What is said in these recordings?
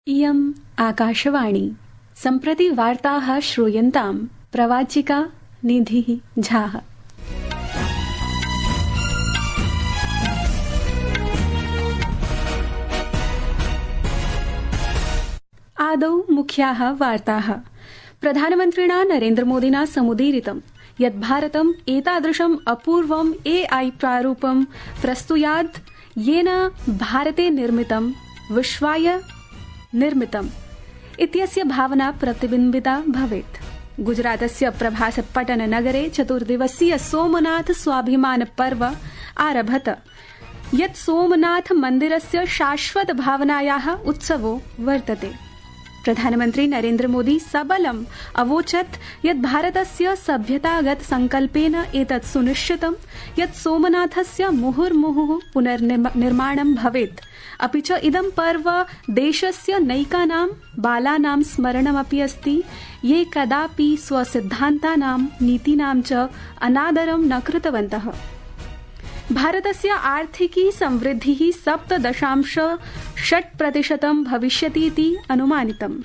इयम् आकाशवाणी। सम्प्रति वार्ताः श्रूयन्तां प्रवाचिका निधिः झाः। आदौ मुख्याः वार्ताः। प्रधानमन्त्रिणा नरेन्द्रमोदिना समुदीरितं यत् भारतम् एतादृशम् अपूर्वम् AI प्रारूपं प्रस्तुयात् येन भारते निर्मितं विश्वाय निर्मितम् इत्यस्य भावना प्रतिबिम्बिता भवेत्। गुजरातस्य प्रभासपट्टननगरे चतुर्दिवसीय सोमनाथ स्वाभिमान पर्व आरभत, यत् सोमनाथ मन्दिरस्य शाश्वत भावनायाः उत्सवो वर्तते। प्रधानमन्त्री नरेन्द्र मोदी सबलम् अवोचत् यत् भारतस्य सभ्यतागत संकल्पेन एतत् सुनिश्चितं यत् सोमनाथस्य मुहुर्मुहुः पुनर्निर्माणं भवेत्, अपि च इदं पर्व देशस्य नैकानां बालानां स्मरणमपि अस्ति ये कदापि स्वसिद्धान्तानां नीतीनां च अनादरं न कृतवन्तः। भारतस्य आर्थिकी समृद्धिः 7.6% भविष्यतीति अनुमानितम्।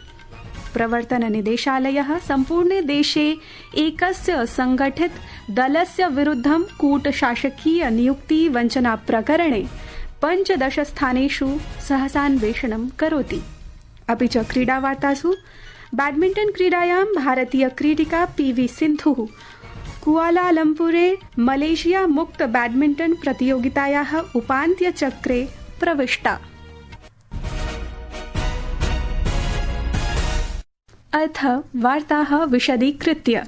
प्रवर्तननिदेशालयः सम्पूर्णे देशे एकस्य संगठित दलस्य विरुद्धं कूटशासकीय नियुक्ति वञ्चना प्रकरणे 15 स्थानेषु सहसान्वेषणं करोति। अपि च क्रीडावार्तासु बैडमिण्टन क्रीडायां भारतीय क्रीडिका PV सिन्धुः कुआलालम्पुरे मलेशिया मुक्त बैडमिण्टन प्रतियोगितायाः उपान्त्यचक्रे प्रविष्टा। अथ वार्ताः विशदीकृत्य।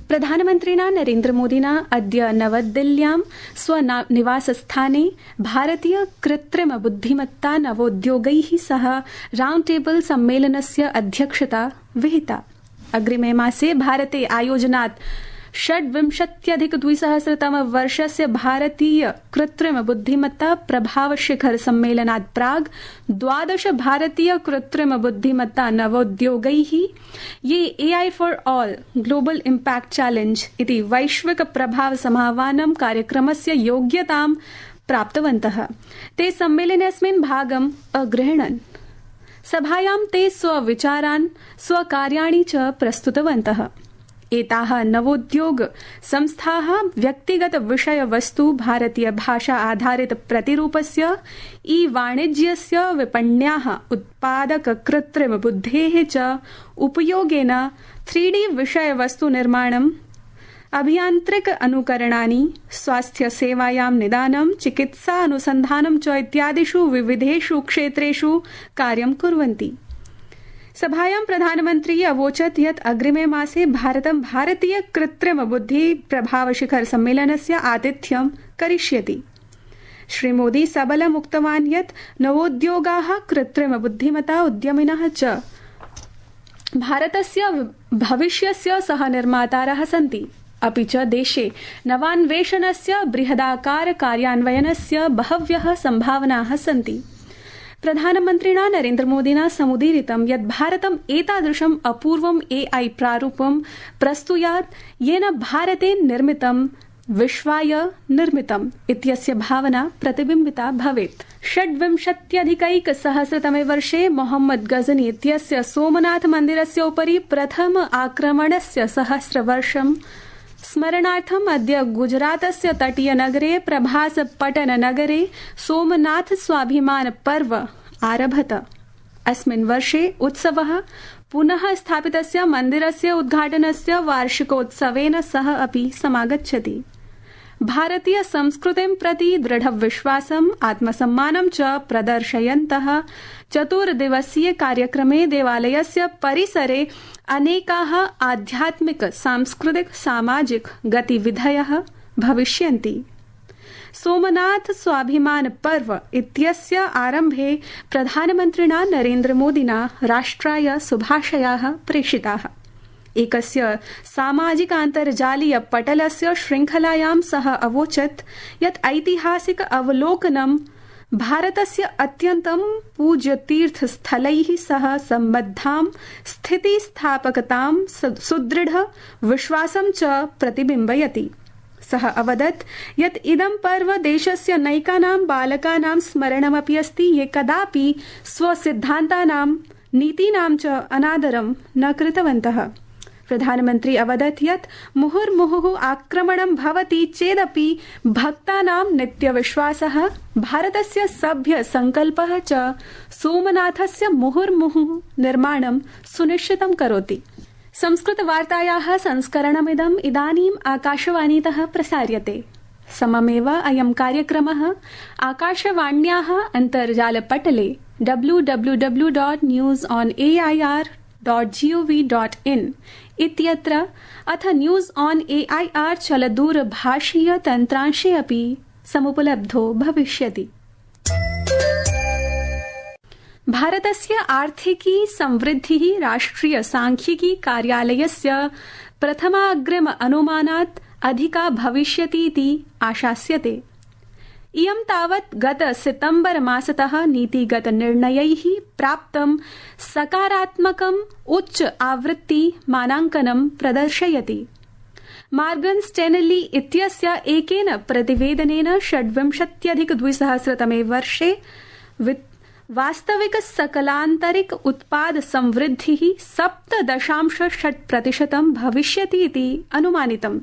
प्रधानमन्त्रिणा नरेन्द्रमोदिना अद्य नवदिल्ल्यां स्वनिवासस्थाने भारतीय कृत्रिम बुद्धिमत्ता नवोद्योगैः सह राउण्ड टेबल सम्मेलनस्य अध्यक्षता विहिता। अग्रिमे मासे भारते आयोजनात् 26,200 भारतीय कृत्रिम बुद्धिमत्ता प्रभाव शिखर सम्मेलनात् प्राग् 12 भारतीय कृत्रिम बुद्धिमत्ता नवोद्योगैः ये AI for all global impact challenge इति वैश्विक प्रभाव समाह्वानं कार्यक्रमस्य योग्यतां प्राप्तवन्तः, ते सम्मेलनेऽस्मिन् भागम् अगृह्णन्। सभायां ते स्वविचारान् स्वकार्याणि च प्रस्तुतवन्तः। एताः नवोद्योग संस्थाः व्यक्तिगत विषय वस्तु भारतीय भाषा आधारित प्रतिरूपस्य वाणिज्यस्य विपण्याः उत्पादक कृत्रिम बुद्धेः च उपयोगेन 3D विषय वस्तु निर्माणम्, अभियान्त्रिक अनुकरणानि, स्वास्थ्य सेवायां निदानं, चिकित्सा अनुसन्धानं च इत्यादिषु विविधेषु क्षेत्रेषु कार्यं कुर्वन्ति। सभायां प्रधानमन्त्री अवोचत् यत् अग्रिमे मासे भारतं भारतीय कृत्रिम बुद्धि प्रभाव शिखर सम्मेलनस्य आतिथ्यं करिष्यति। श्रीमोदी सबलम् उक्तवान् यत् नवोद्योगाः कृत्रिम बुद्धिमत्ता उद्यमिनः च भारतस्य भविष्यस्य सहनिर्मातारः सन्ति, अपि च देशे नवान्वेषणस्य बृहदाकार कार्यान्वयनस्य बहव्यः सम्भावनाः सन्ति। प्रधानमन्त्रिणा नरेन्द्रमोदिना समुदीरितं यत् भारतम् एतादृशम् अपूर्वम् AI प्रारूपं प्रस्तुयात् येन भारते निर्मितं विश्वाय निर्मितम् इत्यस्य भावना प्रतिबिम्बिता भवेत्। 26,100 वर्षे मोहम्मद गजनी इत्यस्य सोमनाथ मन्दिरस्य उपरि प्रथम आक्रमणस्य सहस्रवर्षं स्मरणार्थम् अद्य गुजरातस्य तटीयनगरे प्रभासपट्टननगरे सोमनाथ स्वाभिमान पर्व आरभत। अस्मिन् वर्षे उत्सवः पुनः स्थापितस्य मन्दिरस्य उद्घाटनस्य वार्षिकोत्सवेन सह अपि समागच्छति। भारतीय संस्कृतिं प्रति दृढविश्वासम् आत्मसम्मानं च प्रदर्शयन्तः चतुर्दिवसीय कार्यक्रमे देवालयस्य परिसरे अनेकाः आध्यात्मिक सांस्कृतिक सामाजिक गतिविधयः भविष्यन्ति। सोमनाथ स्वाभिमान पर्व इत्यस्य आरम्भे प्रधानमन्त्रिणा नरेन्द्रमोदिना राष्ट्राय शुभाशयाः प्रेषिताः। एकस्य सामाजिकान्तर्जालीय पटलस्य श्रृङ्खलायां सः अवोचत् यत् ऐतिहासिक अवलोकनं भारतस्य अत्यन्तं पूज्यतीर्थस्थलैः सह सम्बद्धां स्थितिस्थापकतां सुदृढ विश्वासं च प्रतिबिम्बयति। सः अवदत् यत् इदं पर्व देशस्य नैकानां बालकानां स्मरणमपि अस्ति ये कदापि स्वसिद्धान्तानां नीतीनां च अनादरं न कृतवन्तः। प्रधानमन्त्री अवदत् यत् मुहुर्मुहुः आक्रमणं भवति चेदपि भक्तानां नित्यविश्वासः भारतस्य सभ्यसङ्कल्पः च सोमनाथस्य मुहुर्मुहुः निर्माणं सुनिश्चितं करोति। संस्कृतवार्तायाः संस्करणमिदम् इदानीम् आकाशवाणीतः प्रसार्यते। सममेव अयं कार्यक्रमः आकाशवाण्याः अन्तर्जालपटले www.newsonair.gov.in इत्यत्र अथ न्यूज़ ऑन एआईआर चलदूरभाषीय तन्त्रांशे अपि समुपलब्धो भविष्यति। भारतस्य आर्थिकी समृद्धिः राष्ट्रिय सांख्यिकी कार्यालयस्य प्रथमाग्रिम अनुमानात् अधिका भविष्यति इति आशास्यते। इयं तावत् गत सितंबर मासतः नीतिगत निर्णयैः प्राप्तं सकारात्मकम् उच्च आवृत्ति मानाङ्कनं प्रदर्शयति। मार्गन स्टेनली इत्यस्य एकेन प्रतिवेदनेन 26-2000 वर्षे वास्तविक सकलान्तरिक उत्पाद समृद्धिः 7.6% भविष्यति इति अनुमानितम्।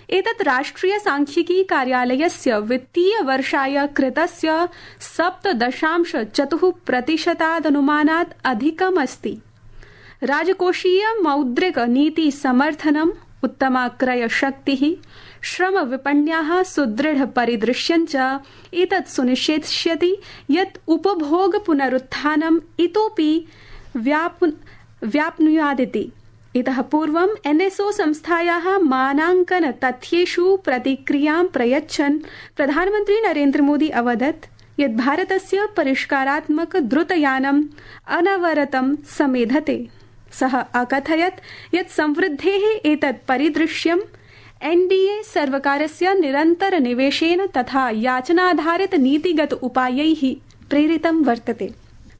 एतत् राष्ट्रिय सांख्यिकी कार्यालयस्य वित्तीय वर्षाय कृतस्य 7.4% अनुमानात् अधिकम् अस्ति। राजकोषीय मौद्रिक नीति समर्थनम्, उत्तमा क्रय शक्तिः, श्रम विपण्याः सुदृढ परिदृश्यं च एतत् सुनिश्चेष्यति यत् उपभोग पुनरुत्थानम् इतोपि व्याप्नुयादिति। इतः पूर्वम् एनएसओ संस्थायाः मानाङ्कन तथ्येषु प्रतिक्रियां प्रयच्छन् प्रधानमन्त्री नरेन्द्र मोदी अवदत् यत् भारतस्य परिष्कारात्मक द्रुतयानम् अनवरतं समेधते। सः अकथयत् यत् समृद्धेः एतत् परिदृश्यम् एनडीए सर्वकारस्य निरन्तर निवेशेन तथा याचनाधारित नीतिगत उपायैः प्रेरितं वर्तते।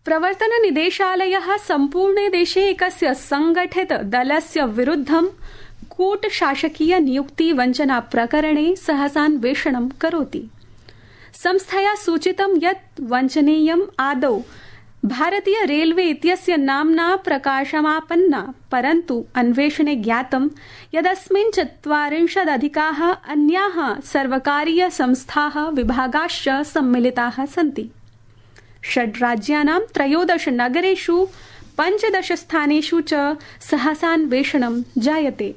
प्रवर्तन निदेशालयः सम्पूर्णे देशे एकस्य संगठित दलस्य विरुद्धं कूटशासकीय नियुक्ति वञ्चना प्रकरणे सहसान्वेषणं करोति। संस्थया सूचितं यत् वञ्चनेयम् आदौ भारतीय रेलवे इत्यस्य नाम्ना प्रकाशमापन्ना, परन्तु अन्वेषणे ज्ञातं यदस्मिन् 40 अधिकाः अन्याः सर्वकारीय संस्थाः विभागाश्च सम्मिलिताः सन्ति। 6 राज्यानां 13 नगरेषु 15 स्थानेषु च सहसान्वेषणं जायते।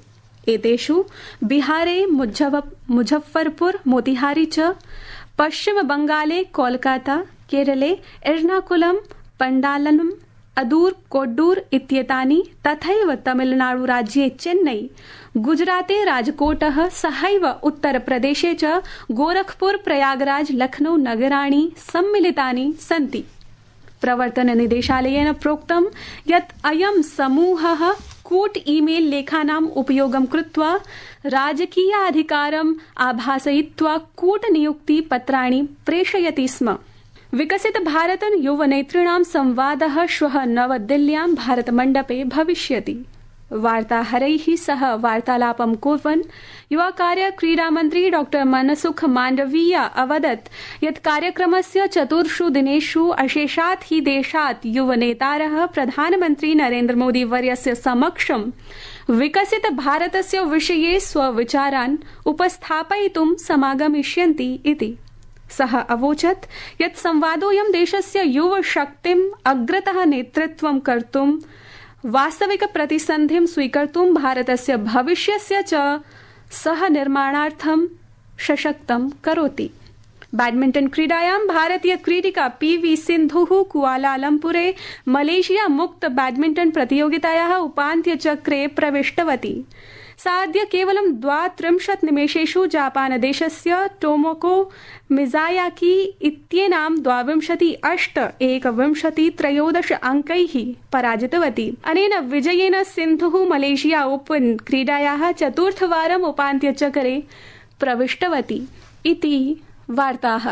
एतेषु बिहारे मुजफ्फरपुर, मोतिहारी च, पश्चिम बंगाले कोलकाता, केरले एर्नाकुलम, पंडालनम, अदूर, कोड्डूर इत्येतानि, तथैव तमिलनाडु राज्ये चेन्नई, गुजराते राजकोटः, सहैव उत्तरप्रदेशे च गोरखपुर, प्रयागराज, लखनऊ नगराणि सम्मिलितानि सन्ति। प्रवर्तन निदेशालयेन प्रोक्तं यत् अयं समूहः कूट ईमेल लेखानाम् उपयोगं कृत्वा राजकीयाधिकारम् आभासयित्वा कूटनियुक्ति पत्राणि प्रेषयति स्म। विकसित भारत युवनेतॄणां संवादः श्वः नवदिल्ल्यां भारतमण्डपे भविष्यति। वार्ताहरैः सह वार्तालापं कुर्वन् युवा कार्य क्रीडा मन्त्री डॉ मनसुख माण्डवीय अवदत् यत् कार्यक्रमस्य 4 दिनेषु अशेषात् हि देशात् युवनेतारः प्रधानमन्त्री नरेन्द्र मोदी वर्यस्य समक्षं विकसित भारतस्य विषये स्वविचारान् उपस्थापयितुं समागमिष्यन्ति इति। सः अवोचत् यत् संवादोऽयं देशस्य युवशक्तिम् अग्रतः नेतृत्वं कर्तुं, वास्तविक प्रतिसन्धिं स्वीकर्तुं, भारतस्य भविष्यस्य च सह निर्माणार्थं सशक्तं करोति। बैडमिण्टन क्रीडायां भारतीय क्रीडिका पीवी सिन्धुः कुआलालम्पुरे मलेशिया मुक्त बैडमिण्टन प्रतियोगितायाः उपान्त्यचक्रे प्रविष्टवती। सा अद्य केवलं 32 निमेषेषु जापानदेशस्य टोमोको मिज़ायाकी इत्येनां 22-8-21-13 अङ्कैः पराजितवती। अनेन विजयेन सिन्धुः मलेशिया ओपन क्रीडायाः 4थवारम् उपान्त्यचक्रे प्रविष्टवती इति वार्ताः।